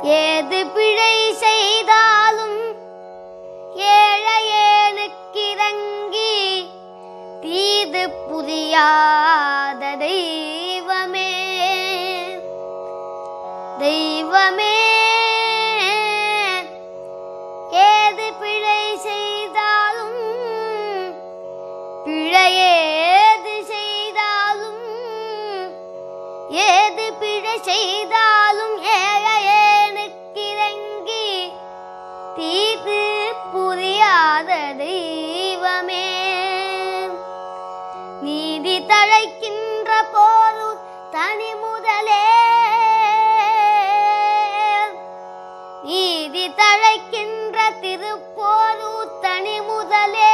ஏது பிழை செய்தாலும் ஏழையேனுக்கிறங்கி தீது புரியாத தெய்வமே தெய்வமே. ஏது பிழை செய்தாலும் பிழையேது செய்தாலும் ஏது பிழை செய்தாலும் ஏழையேனுக்கிறங்கி தீது புரியாத தெய்வமே. நீதி தழைக்கின்ற போது தனி முதலே நீதி தழைக்கின்ற திருப்போரு தனி முதலே